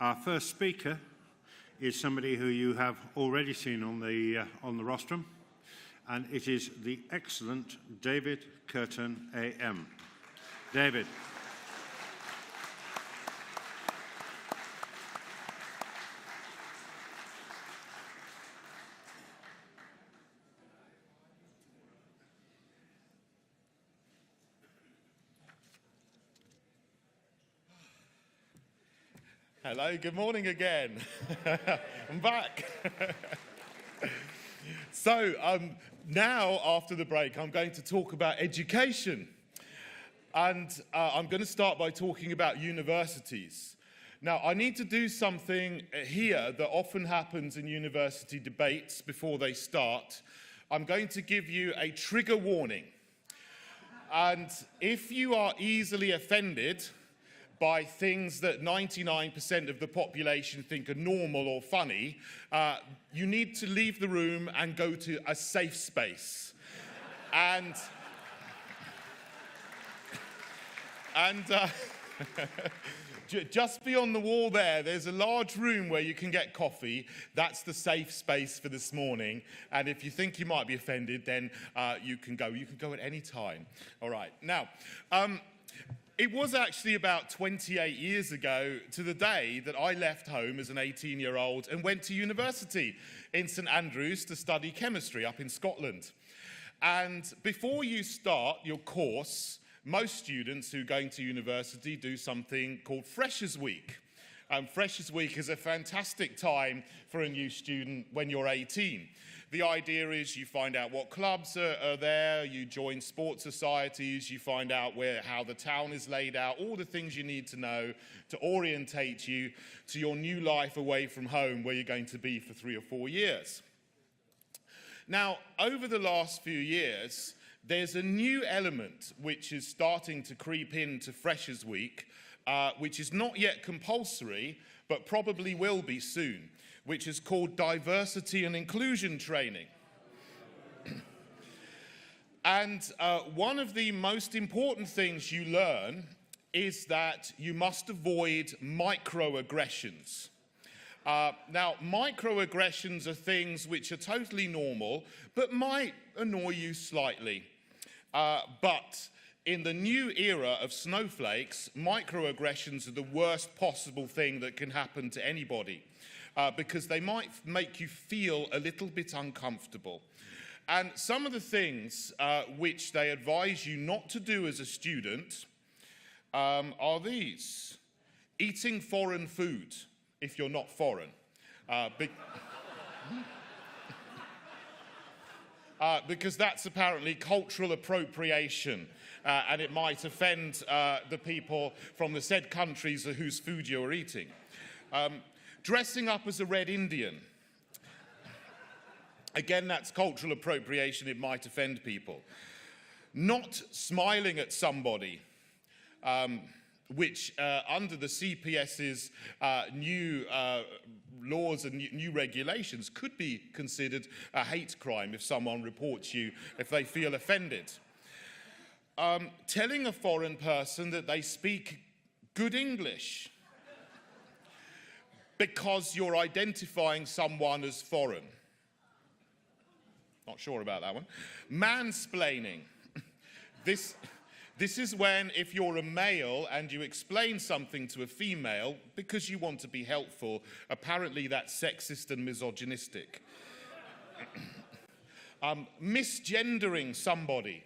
Our first speaker is somebody who you have already seen on the rostrum, and it is the excellent David Kurten AM. David. Hello, good morning again. I'm back. So now, after the break, I'm going to talk about education. And I'm going to start by talking about universities. Now, I need to do something here that often happens in university debates before they start. I'm going to give you a trigger warning. And if you are easily offended by things that 99% of the population think are normal or funny, you need to leave the room and go to a safe space. And just beyond the wall there's a large room where you can get coffee. That's the safe space for this morning. And if you think you might be offended, then you can go. You can go at any time. All right. Now, it was actually about 28 years ago to the day that I left home as an 18-year-old and went to university in St Andrews to study chemistry up in Scotland. And before you start your course, most students who are going to university do something called Freshers' Week. Freshers' Week is a fantastic time for a new student when you're 18. The idea is you find out what clubs are there, you join sports societies, you find out how the town is laid out, all the things you need to know to orientate you to your new life away from home where you're going to be for 3 or 4 years. Now, over the last few years, there's a new element which is starting to creep into Freshers' Week, which is not yet compulsory, but probably will be soon, which is called diversity and inclusion training. And one of the most important things you learn is that you must avoid microaggressions. Now, microaggressions are things which are totally normal, but might annoy you slightly. But in the new era of snowflakes, microaggressions are the worst possible thing that can happen to anybody. Because they might make you feel a little bit uncomfortable. And some of the things which they advise you not to do as a student are these. Eating foreign food, if you're not foreign. Because that's apparently cultural appropriation, and it might offend the people from the said countries whose food you're eating. Dressing up as a Red Indian. Again, that's cultural appropriation. It might offend people. Not smiling at somebody, which under the CPS's new laws and new regulations could be considered a hate crime if someone reports you if they feel offended. Telling a foreign person that they speak good English because you're identifying someone as foreign. Not sure about that one. Mansplaining. This is when, if you're a male and you explain something to a female because you want to be helpful, apparently that's sexist and misogynistic. Misgendering somebody.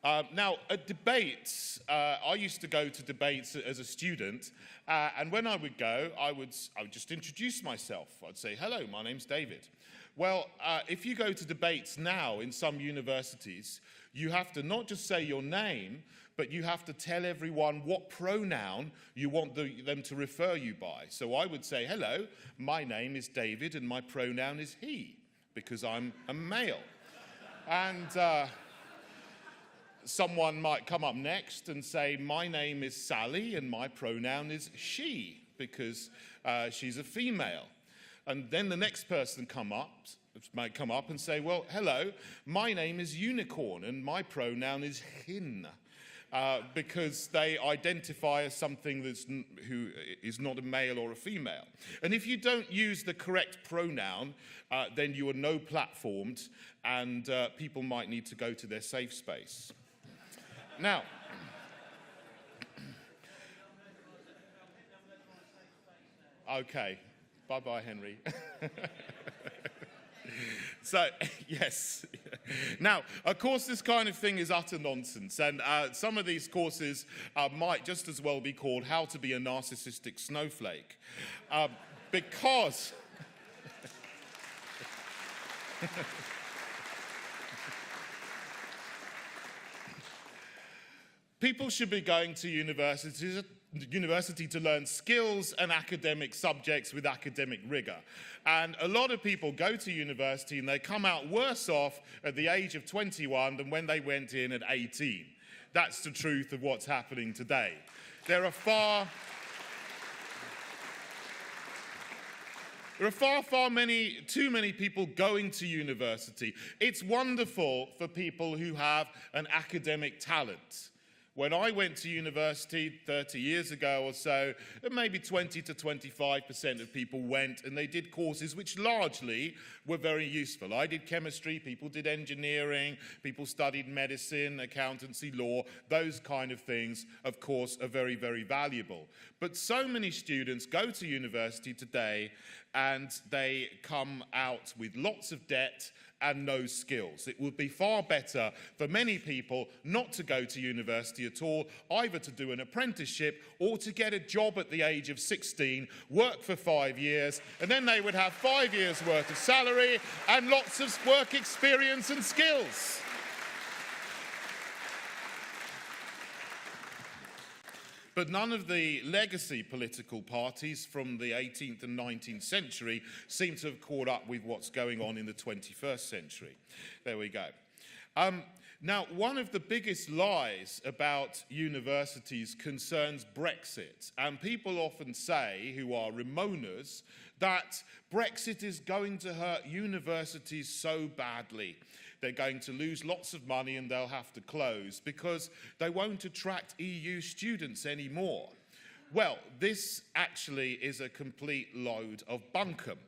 Now, at debates, I used to go to debates as a student, and when I would go, I would just introduce myself. I'd say, hello, my name's David. Well, if you go to debates now in some universities, you have to not just say your name, but you have to tell everyone what pronoun you want them to refer you by. So I would say, hello, my name is David, and my pronoun is he, because I'm a male. And someone might come up next and say, my name is Sally and my pronoun is she, because she's a female. And then the next person might come up and say, well, hello, my name is Unicorn and my pronoun is hin. because they identify as something who is not a male or a female. And if you don't use the correct pronoun, then you are no platformed, and people might need to go to their safe space. Now, okay, bye-bye, Henry. So, yes. Now, of course, this kind of thing is utter nonsense, and some of these courses might just as well be called How to Be a Narcissistic Snowflake, because people should be going to university to learn skills and academic subjects with academic rigor. And a lot of people go to university and they come out worse off at the age of 21 than when they went in at 18. That's the truth of what's happening today. There are far too many people going to university. It's wonderful for people who have an academic talent. When I went to university 30 years ago or so, maybe 20 to 25% of people went, and they did courses which largely were very useful. I did chemistry, people did engineering, people studied medicine, accountancy, law. Those kind of things, of course, are very, very valuable. But so many students go to university today and they come out with lots of debt and no skills. It would be far better for many people not to go to university at all, either to do an apprenticeship or to get a job at the age of 16, work for 5 years, and then they would have 5 years' worth of salary and lots of work experience and skills. But none of the legacy political parties from the 18th and 19th century seem to have caught up with what's going on in the 21st century. There we go. Now, one of the biggest lies about universities concerns Brexit. And people often say, who are Remoaners, that Brexit is going to hurt universities so badly. They're going to lose lots of money and they'll have to close because they won't attract EU students anymore. Well, this actually is a complete load of bunkum.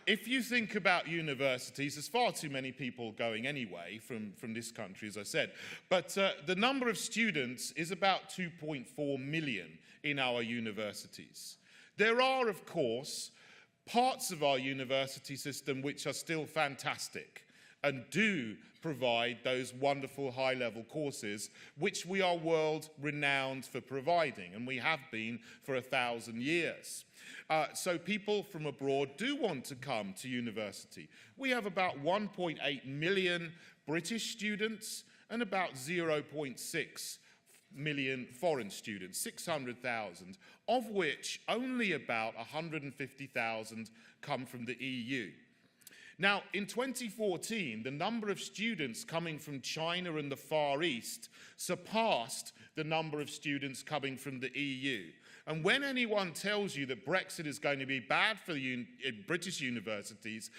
If you think about universities, there's far too many people going anyway from this country, as I said. But the number of students is about 2.4 million in our universities. There are, of course, parts of our university system which are still fantastic and do provide those wonderful high-level courses which we are world-renowned for providing, and we have been for 1,000 years. So people from abroad do want to come to university. We have about 1.8 million British students and about 0.6 million foreign students, 600,000, of which only about 150,000 come from the EU. Now, in 2014, the number of students coming from China and the Far East surpassed the number of students coming from the EU. And when anyone tells you that Brexit is going to be bad for British universities,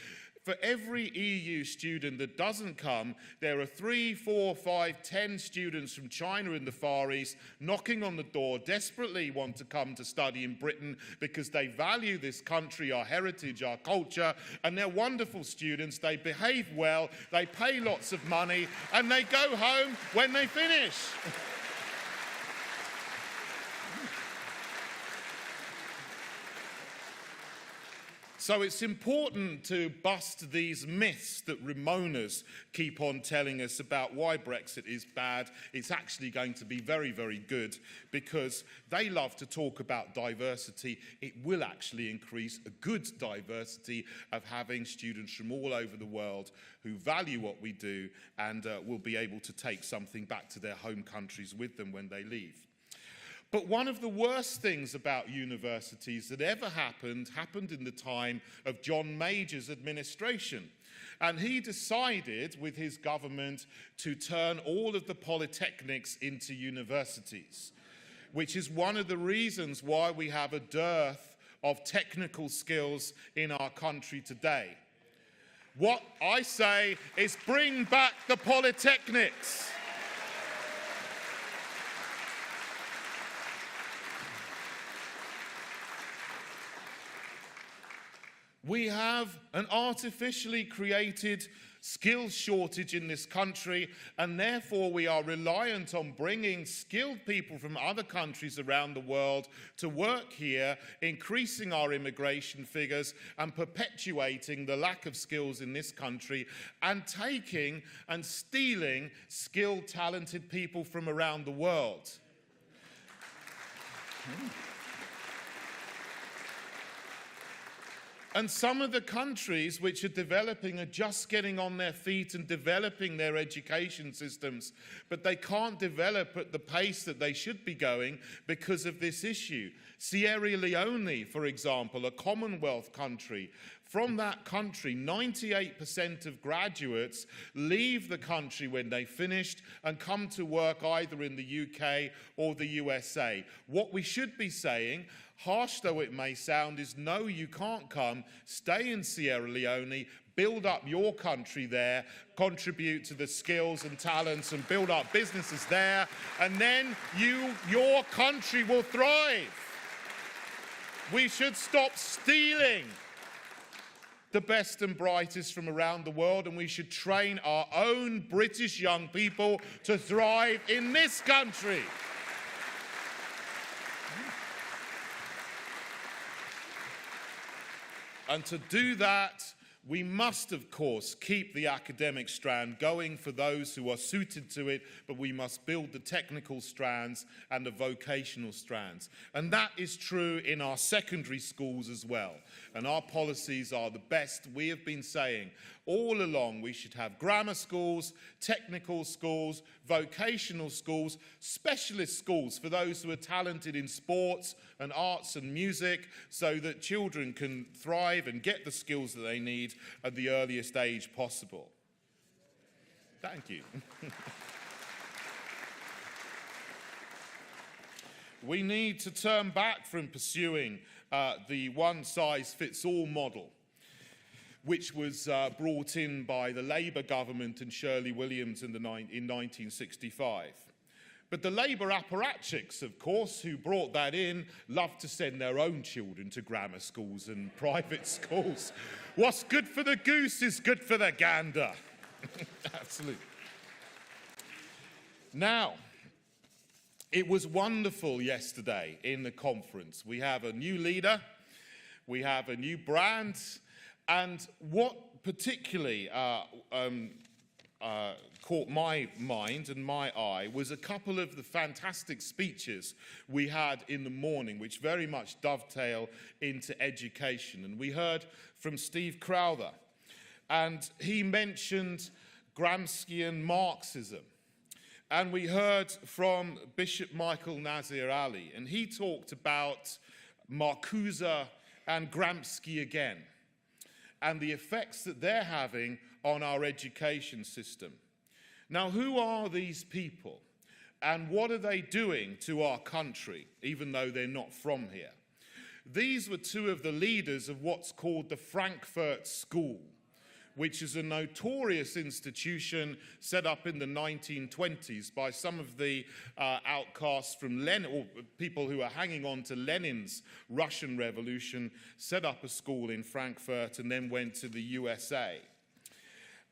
for every EU student that doesn't come, there are 3, 4, 5, 10 students from China and the Far East knocking on the door, desperately want to come to study in Britain because they value this country, our heritage, our culture, and they're wonderful students. They behave well, they pay lots of money, and they go home when they finish. So it's important to bust these myths that Remoaners keep on telling us about why Brexit is bad. It's actually going to be very, very good because they love to talk about diversity. It will actually increase a good diversity of having students from all over the world who value what we do and will be able to take something back to their home countries with them when they leave. But one of the worst things about universities that ever happened in the time of John Major's administration. And he decided with his government to turn all of the polytechnics into universities, which is one of the reasons why we have a dearth of technical skills in our country today. What I say is bring back the polytechnics. We have an artificially created skills shortage in this country, and therefore we are reliant on bringing skilled people from other countries around the world to work here, increasing our immigration figures and perpetuating the lack of skills in this country, and taking and stealing skilled, talented people from around the world. And some of the countries which are developing are just getting on their feet and developing their education systems, but they can't develop at the pace that they should be going because of this issue. Sierra Leone, for example, a Commonwealth country, from that country, 98% of graduates leave the country when they finished and come to work either in the UK or the USA. What we should be saying, harsh though it may sound, is no, you can't come, stay in Sierra Leone, build up your country there, contribute to the skills and talents and build up businesses there, and then your country will thrive. We should stop stealing the best and brightest from around the world, and we should train our own British young people to thrive in this country. And to do that, we must, of course, keep the academic strand going for those who are suited to it, but we must build the technical strands and the vocational strands. And that is true in our secondary schools as well. And our policies are the best. We have been saying all along we should have grammar schools, technical schools, vocational schools, specialist schools for those who are talented in sports and arts and music, so that children can thrive and get the skills that they need at the earliest age possible. Thank you. We need to turn back from pursuing the one-size-fits-all model, which was brought in by the Labour government and Shirley Williams in 1965. But the Labour apparatchiks, of course, who brought that in, love to send their own children to grammar schools and private schools. What's good for the goose is good for the gander. Absolutely. Now, it was wonderful yesterday in the conference. We have a new leader, we have a new brand, and what particularly caught my mind and my eye was a couple of the fantastic speeches we had in the morning, which very much dovetail into education. And we heard from Steve Crowther, and he mentioned Gramscian Marxism. And we heard from Bishop Michael Nazir Ali, and he talked about Marcuse and Gramsci again, and the effects that they're having on our education system. Now, who are these people, and what are they doing to our country, even though they're not from here? These were two of the leaders of what's called the Frankfurt School, which is a notorious institution set up in the 1920s by some of the outcasts from Lenin, or people who are hanging on to Lenin's Russian Revolution, set up a school in Frankfurt and then went to the USA.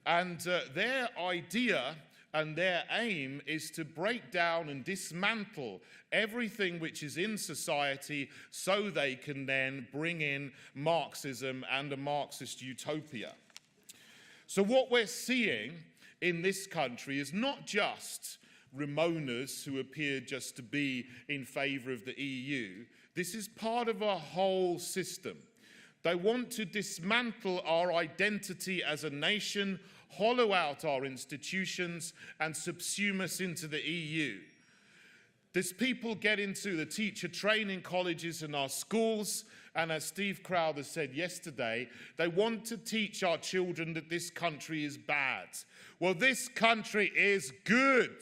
And their idea and their aim is to break down and dismantle everything which is in society so they can then bring in Marxism and a Marxist utopia. So what we're seeing in this country is not just Ramonas who appear just to be in favour of the EU. This is part of a whole system. They want to dismantle our identity as a nation, hollow out our institutions, and subsume us into the EU. These people get into the teacher training colleges and our schools, and as Steve Crowther said yesterday, they want to teach our children that this country is bad. Well, this country is good.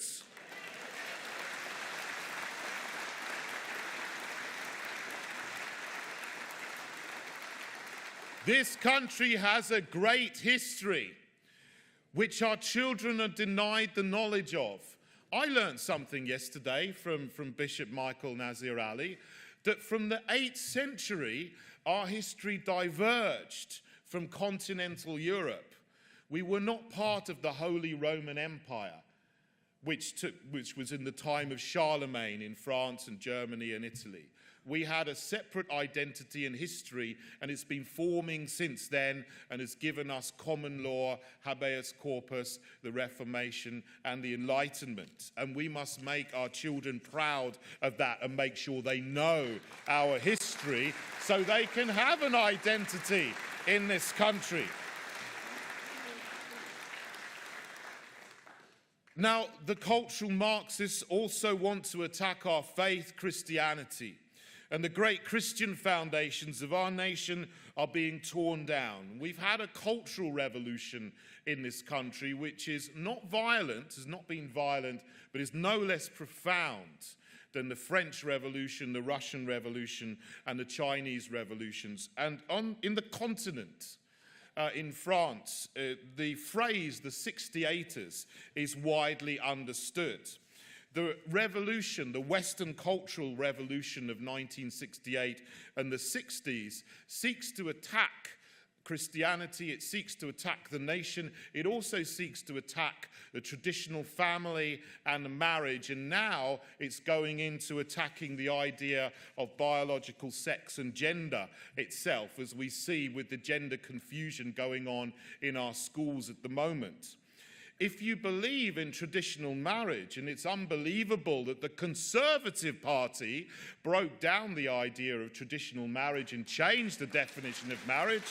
This country has a great history, which our children are denied the knowledge of. I learned something yesterday from Bishop Michael Nazir Ali, that from the 8th century, our history diverged from continental Europe. We were not part of the Holy Roman Empire, which was in the time of Charlemagne in France and Germany and Italy. We had a separate identity and history, and it's been forming since then and has given us common law, habeas corpus, the Reformation, and the Enlightenment. And we must make our children proud of that and make sure they know our history so they can have an identity in this country. Now, the cultural Marxists also want to attack our faith, Christianity. And the great Christian foundations of our nation are being torn down. We've had a cultural revolution in this country which is not violent, has not been violent, but is no less profound than the French Revolution, the Russian Revolution, and the Chinese revolutions. And in the continent, in France, the phrase, the 68ers, is widely understood. The revolution, the Western cultural revolution of 1968 and the 60s, seeks to attack Christianity, it seeks to attack the nation, it also seeks to attack the traditional family and the marriage, and now it's going into attacking the idea of biological sex and gender itself, as we see with the gender confusion going on in our schools at the moment. If you believe in traditional marriage, and it's unbelievable that the Conservative Party broke down the idea of traditional marriage and changed the definition of marriage.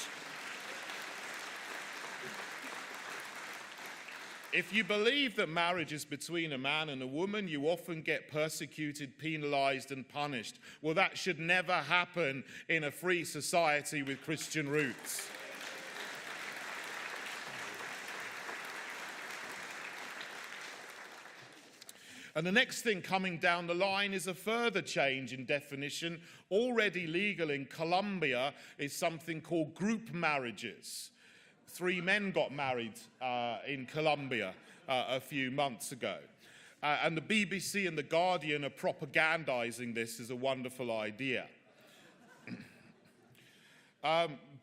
If you believe that marriage is between a man and a woman, you often get persecuted, penalized, and punished. Well, that should never happen in a free society with Christian roots. And the next thing coming down the line is a further change in definition. Already legal in Colombia is something called group marriages. 3 men got married in Colombia a few months ago. And the BBC and The Guardian are propagandizing this as a wonderful idea.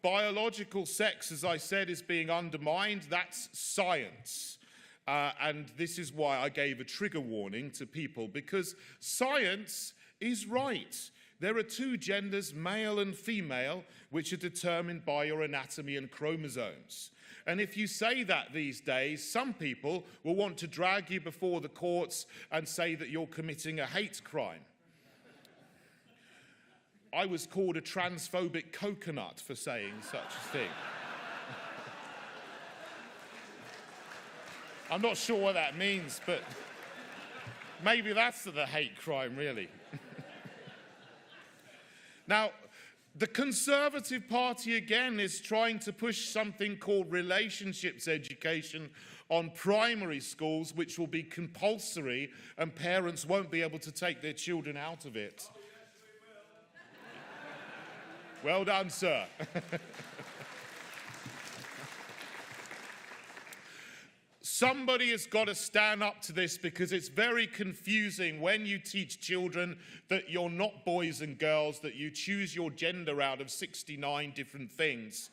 Biological sex, as I said, is being undermined. That's science. And this is why I gave a trigger warning to people, because science is right. There are 2 genders, male and female, which are determined by your anatomy and chromosomes. And if you say that these days, some people will want to drag you before the courts and say that you're committing a hate crime. I was called a transphobic coconut for saying such a thing. I'm not sure what that means, but maybe that's the hate crime, really. Now, the Conservative Party, again, is trying to push something called relationships education on primary schools, which will be compulsory, and parents won't be able to take their children out of it. Oh, yes, we will. Well done, sir. Somebody has got to stand up to this, because it's very confusing when you teach children that you're not boys and girls, that you choose your gender out of 69 different things.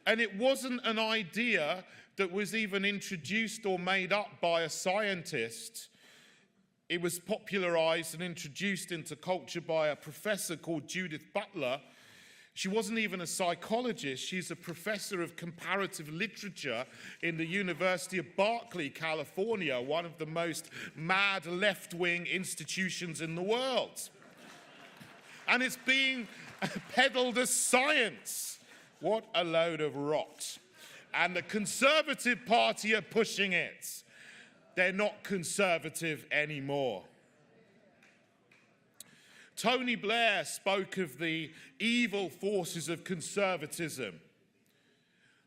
And it wasn't an idea that was even introduced or made up by a scientist. It was popularized and introduced into culture by a professor called Judith Butler. She wasn't even a psychologist. She's a professor of comparative literature in the University of Berkeley, California, one of the most mad left-wing institutions in the world. And it's being peddled as science. What a load of rot. And the Conservative Party are pushing it. They're not conservative anymore. Tony Blair spoke of the evil forces of conservatism.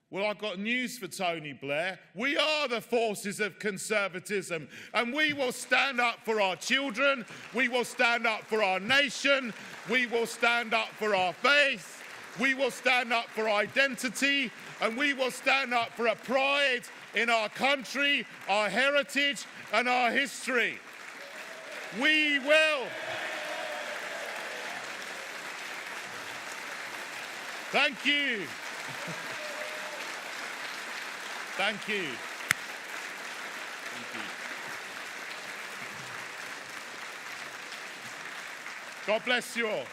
Well, I've got news for Tony Blair. We are the forces of conservatism, and we will stand up for our children, we will stand up for our nation, we will stand up for our faith, we will stand up for identity, and we will stand up for a pride in our country, our heritage, and our history. We will. Thank you. Thank you. Thank you. God bless you all.